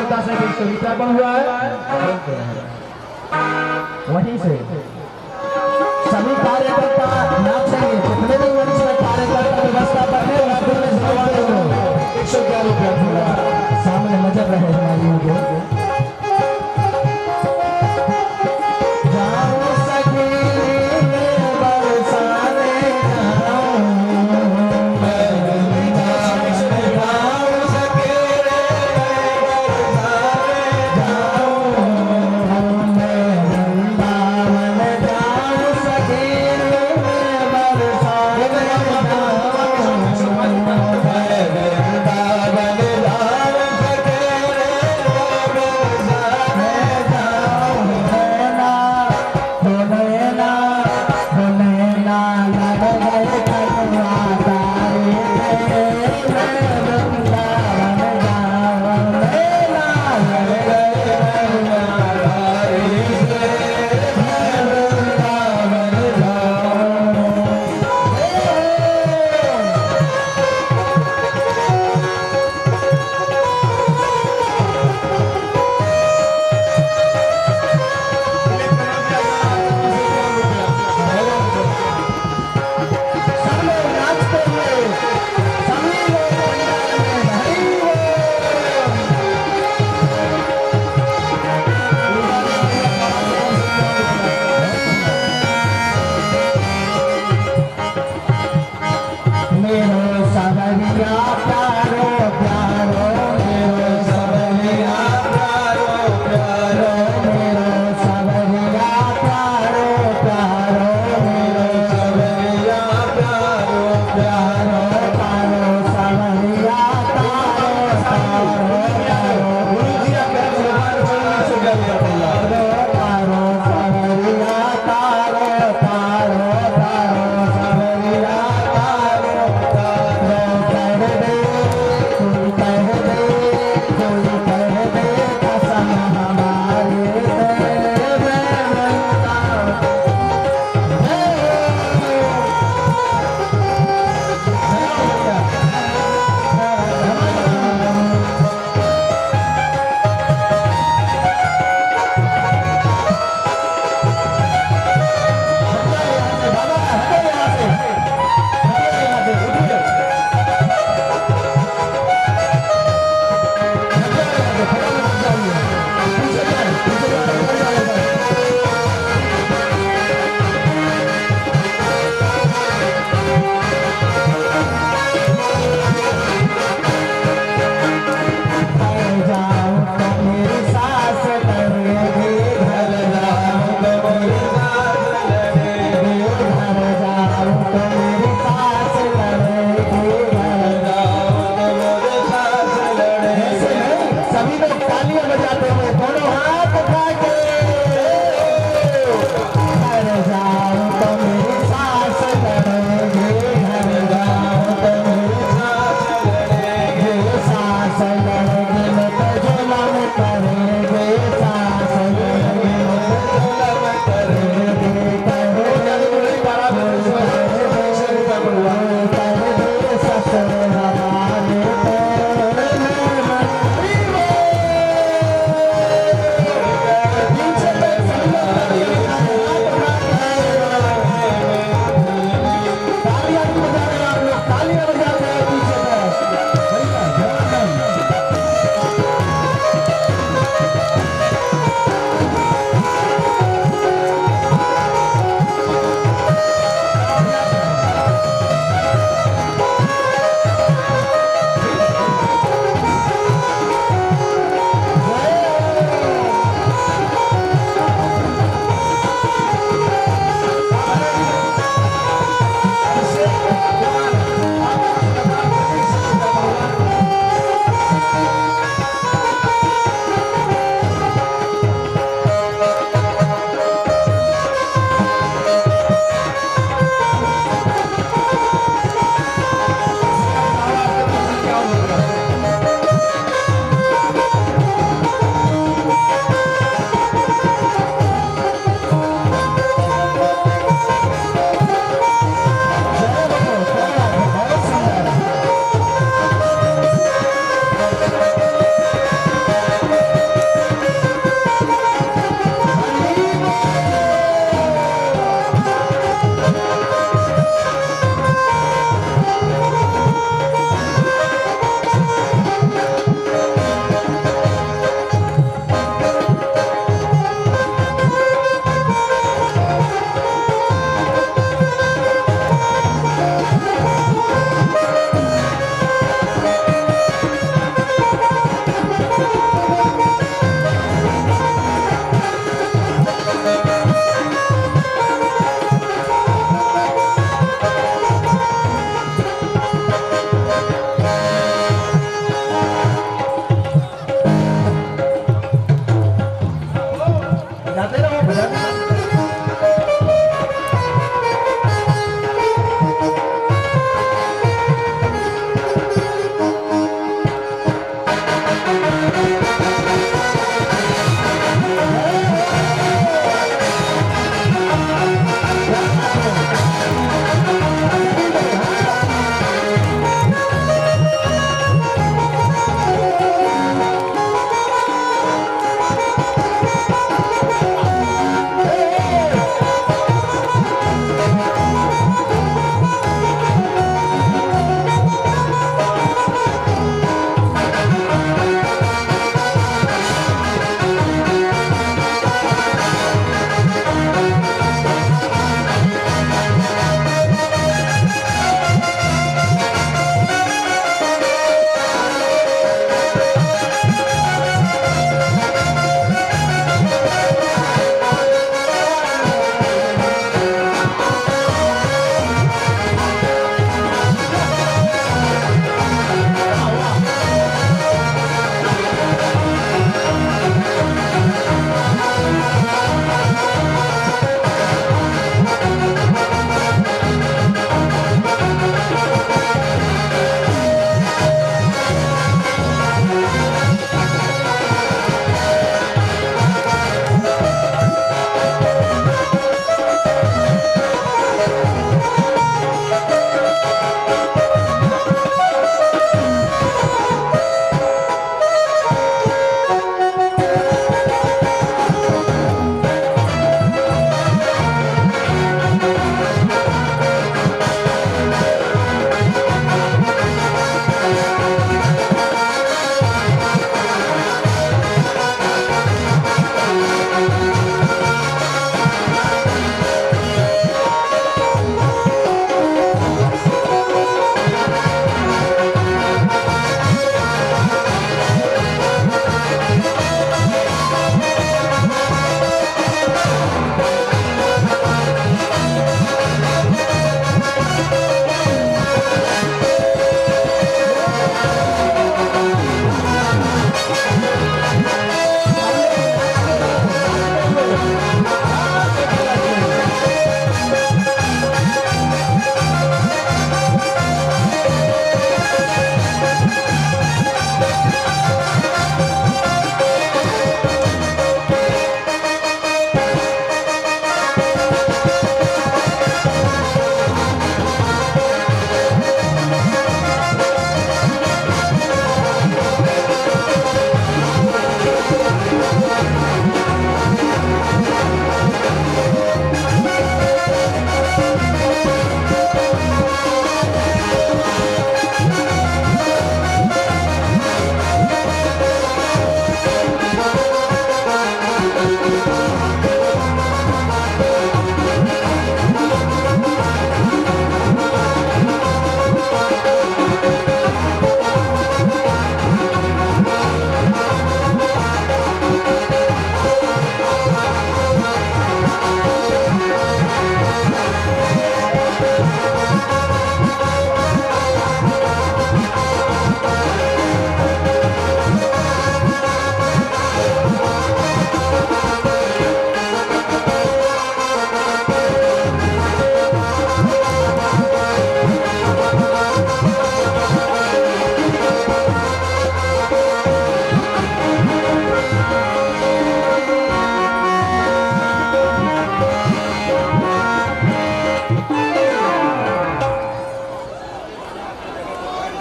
बता सके सुविधा बन हुआ है वहीं से सभी कार्यकर्ता नाचेंगे जितने भी मंच में कार्यकर्ता व्यवस्था करने ₹111 सामने नजर रहे हमारी को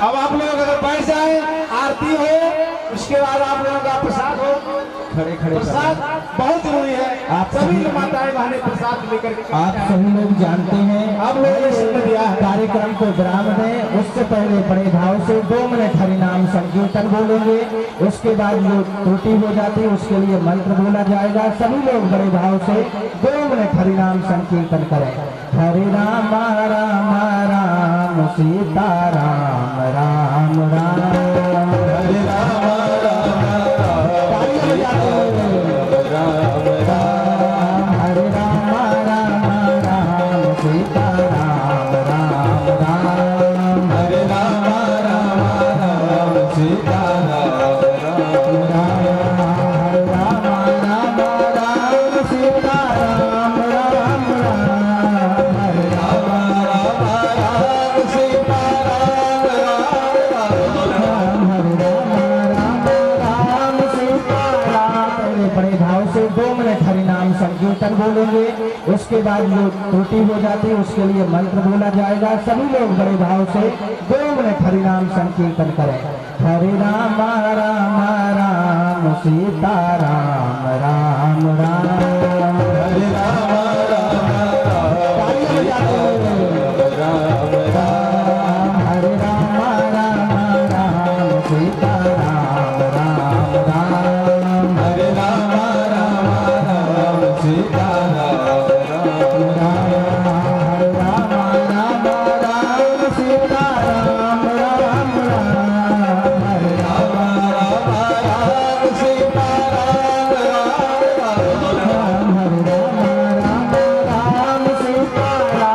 अब आप लोग अगर बैठ जाए, आरती हो, उसके बाद आप लोगों का प्रसाद हो। खड़े खड़े प्रसाद बहुत जरूरी है। आप सभी माताएं बहनें प्रसाद लेकर के आप सभी लोग जानते हैं। आप लोगों ने सिद्ध दिया है। कार्यक्रम को विराम दें, उससे पहले बड़े भाव से 2 मिनट हरिनाम संकीर्तन बोलेंगे। उसके बाद जो त्रुटि हो जाती है उसके लिए मंत्र बोला जाएगा। सभी लोग बड़े भाव से 2 मिनट हरिनाम संकीर्तन करें। हरे राम राम राम सीता राम राम राम, हरे राम राम वचन बोलेंगे, उसके बाद जो त्रुटि हो जाती है उसके लिए मंत्र बोला जाएगा। सभी लोग बड़े भाव से 2 मिनट हरिनाम संकीर्तन करें। हरे राम राम राम सीता राम राम राम, हरे राम राम तालियां बजाते राम राम, हरे राम राम राम सीता राम राम राम, हरे राम राम राम सीता राम राम हरे राम राम राम सीता राम राम राम, हरे राम राम सीता राम राम राम हरे राम राम सीता राम,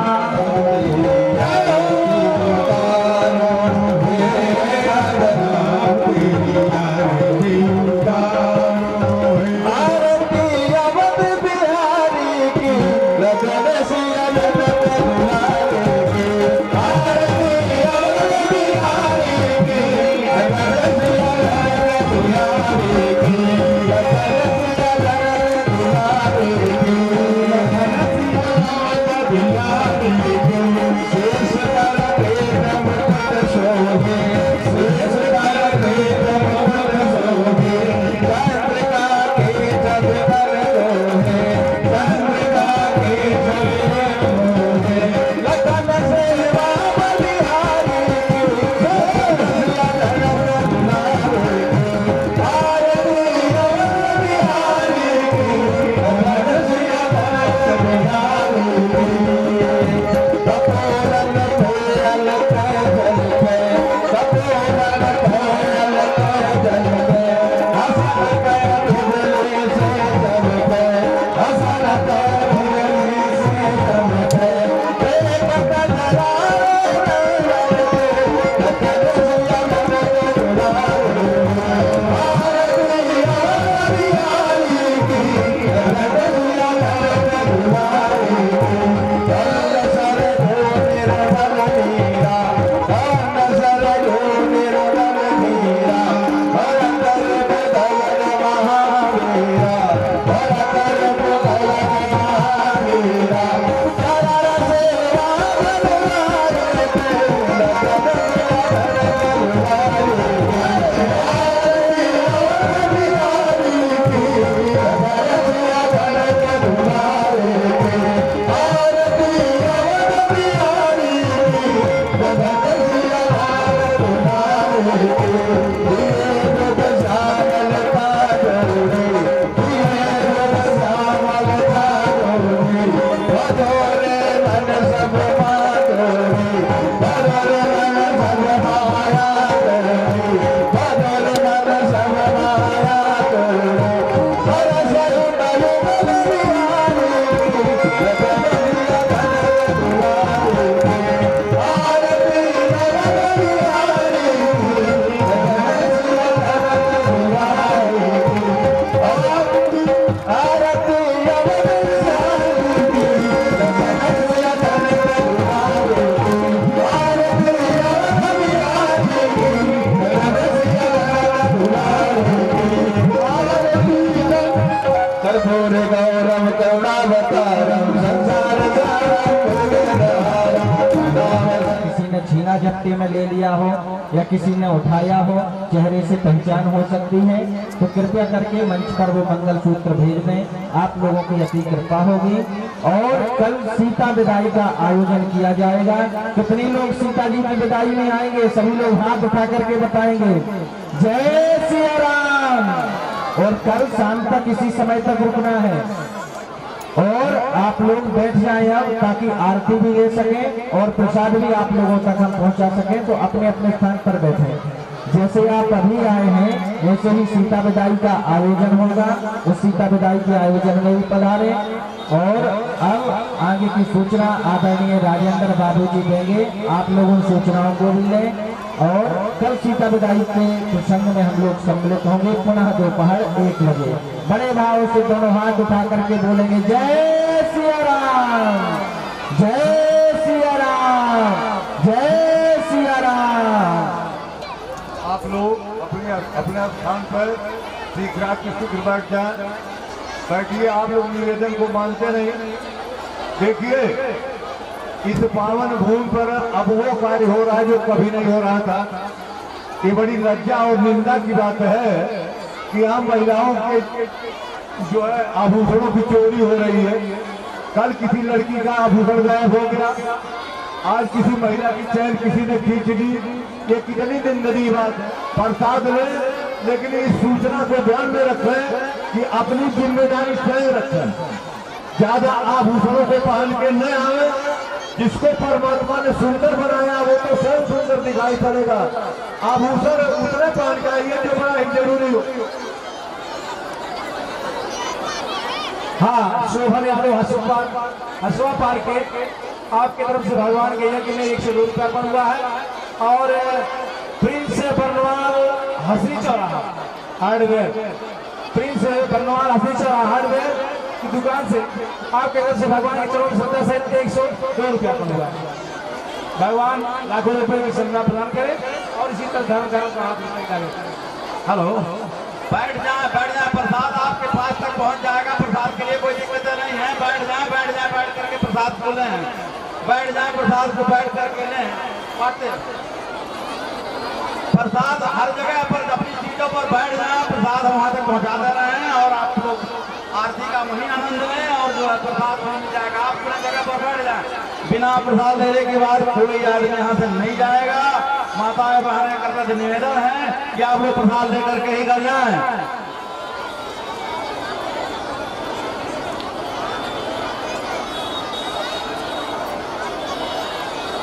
कर्पूर गौरम करुणावतारम संसार किसी ने छीना झपटी में ले लिया हो या किसी ने उठाया हो, चेहरे से पहचान हो सकती है, तो कृपया करके मंच पर वो मंगल सूत्र भेज दें। आप लोगों की अति कृपा होगी। और कल सीता विदाई का आयोजन किया जाएगा। कितने लोग सीता जी की विदाई में आएंगे? सभी लोग हाथ उठा करके बताएंगे जय सिया राम। और कल शाम तक इसी समय तक रुकना है और आप लोग बैठ जाएं अब, ताकि आरती भी ले सकें और प्रसाद भी आप लोगों तक हम पहुंचा सकें। तो अपने अपने स्थान पर बैठें। जैसे आप अभी आए हैं वैसे ही सीता विदाई का आयोजन होगा। उस सीता विदाई के आयोजन में भी पधारे। और अब आगे की सूचना आदरणीय राजेंद्र बाबू जी देंगे। आप लोग उन सूचनाओं को भी लें। और कल सीता विदाई के प्रसंग में हम लोग सम्मिलित होंगे पुनः दोपहर 1 बजे। बड़े भाव से दोनों हाथ उठा करके बोलेंगे जय सिया राम, जय सिया राम, जय सिया राम। आप लोग अपने अपने स्थान पर शीघ्र शीघ्र बैठ जाएं। बैठिए, आप लोग निवेदन को मानते नहीं। देखिए, इस पावन भूमि पर अब वो कार्य हो रहा है जो कभी नहीं हो रहा था। ये बड़ी लज्जा और निंदा की बात है कि हम महिलाओं के जो है आभूषणों की चोरी हो रही है। कल किसी लड़की का आभूषण गायब हो गया, आज किसी महिला की चैन किसी ने खींच ली। ये कितनी निंदनीय बात है। प्रसाद लें, लेकिन इस सूचना को ध्यान में रखें कि अपनी जिम्मेदारी स्वयं रखें। ज्यादा आभूषणों को पहन के न आए। जिसको परमात्मा ने सुंदर बनाया वो तो स्वयं सुंदर दिखाई पड़ेगा। आभूषण उतने पहन के आइए जो बड़ा ही जरूरी हो। हाँ, शोभन यादव हसुआ पार्क के आपकी तरफ से भगवान के यज्ञ में 102 रुपया अर्पण हुआ है। और प्रिंस बर्नवाल हंसी चौराहा हार्डवेयर, प्रिंस बर्नवाल हंसी चौराहा हार्डवेयर की दुकान से आपके तरफ से भगवान के चरण श्रद्धा सहित 102 रुपया अर्पण हुआ है। भगवान लाखों रुपए की संज्ञा प्रदान करे और इसी तरह धर्म का हाथ डाले। हेलो, बैठ जाए प्रसाद आपके पास तक पहुंच जाएगा। प्रसाद के लिए कोई दिक्कत नहीं है। बैठ जाए बैठ करके प्रसाद को लें। बैठ जाए, प्रसाद को बैठ करके लें। पाते प्रसाद हर जगह पर अपनी सीटों पर बैठ जाए, प्रसाद वहां तक पहुंचा दे रहे हैं और आप लोग आरती का वही आनंद लें और जो है प्रसाद वहीं मिल जाएगा। आप अपनी जगह पर बैठ जाए। बिना प्रसाद लेने के बाद कोई आदमी यहाँ से नहीं जाएगा। माताएं बहनें करता से निवेदन है कि आप लोग प्रसाद लेकर के ही कर जाएं।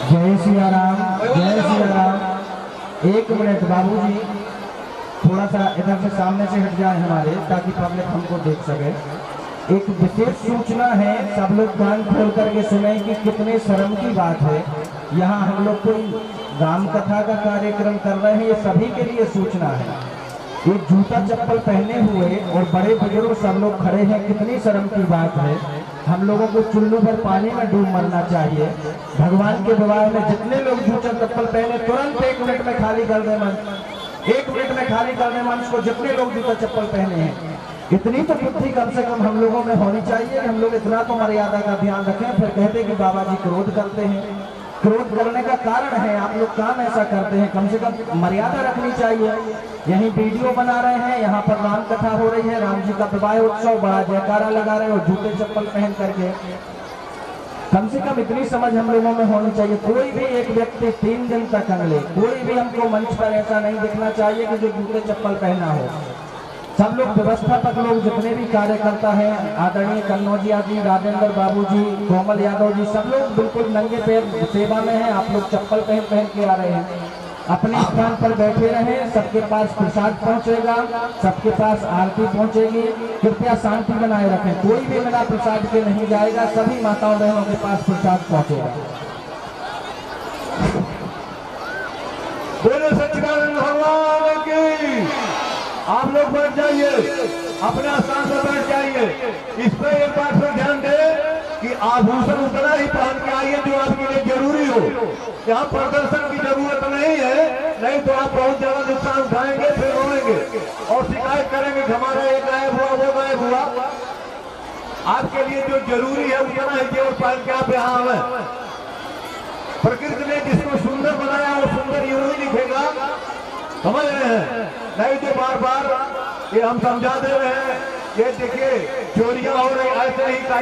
जय सिया राम, जय सिया राम। 1 मिनट बाबूजी, थोड़ा सा इधर से सामने से हट जाए हमारे, ताकि पब्लिक हमको देख सके। एक विशेष सूचना है, सब लोग कान खोल करके सुने कि कितने शर्म की बात है। यहाँ हम लोग कोई राम कथा का कार्यक्रम कर रहे हैं, ये सभी के लिए सूचना है। ये जूता चप्पल पहने हुए और बड़े बुजुर्ग सब लोग खड़े हैं, कितनी शर्म की बात है। हम लोगों को चुल्लू भर पानी में डूब मरना चाहिए। भगवान के विवाह में जितने लोग जूता चप्पल पहने तुरंत 1 मिनट में खाली कर दे मंच। 1 मिनट में खाली कर दे मंच को, जितने लोग जूता चप्पल पहने हैं। इतनी तो बुद्धि कम से कम हम लोगों में होनी चाहिए कि हम लोग इतना तो मर्यादा का ध्यान रखें। फिर कहते कि बाबा जी क्रोध करते हैं। क्रोध करने का कारण है आप लोग काम ऐसा करते हैं, कम से कम मर्यादा रखनी चाहिए। यहीं वीडियो बना रहे हैं, यहाँ पर राम कथा हो रही है, राम जी का विवाह उत्सव, बड़ा जयकारा लगा रहे हो जूते चप्पल पहन करके। कम से कम इतनी समझ हम लोगों में होनी चाहिए। कोई भी एक व्यक्ति 3 दिन तक अगले कोई भी हमको मंच पर ऐसा नहीं दिखना चाहिए कि जो जूते चप्पल पहना हो। सब लोग व्यवस्थापक लोग जितने भी कार्यकर्ता हैं, आदरणीय कन्नौजिया जी, राजेंद्र बाबू जी, कोमल यादव जी, सब लोग बिल्कुल नंगे पैर सेवा में हैं। आप लोग चप्पल पहन के आ रहे हैं, अपने स्थान पर बैठे रहें। सबके पास प्रसाद पहुंचेगा, सबके पास आरती पहुंचेगी। कृपया शांति बनाए रखें, कोई भी बिना प्रसाद के नहीं जाएगा। सभी माताओं बहनों के पास प्रसाद पहुंचेगा। बोले सच्चिदानंद भगवान की। आप लोग बैठ जाइए, अपने स्थान पर बैठ जाइए। इस पर एक बात पर ध्यान दे कि आभूषण उतना ही पहन के आइए जो आपके लिए जरूरी हो। यहाँ प्रदर्शन की जरूरत नहीं है, नहीं तो आप बहुत ज्यादा नुकसान उठाएंगे, फिर रोएंगे और शिकायत करेंगे कि हमारा ये गायब हुआ, वो गायब हुआ। आपके लिए जो जरूरी है उतना ही केवल पहन के आप यहाँ आवे। प्रकृति ने जिसको सुंदर बनाया वो सुंदर यूं ही दिखेगा, समझ रहे हैं? नहीं तो बार बार ये हम समझा दे रहे हैं। ये देखिए चोरियां हो रही, ऐसे ही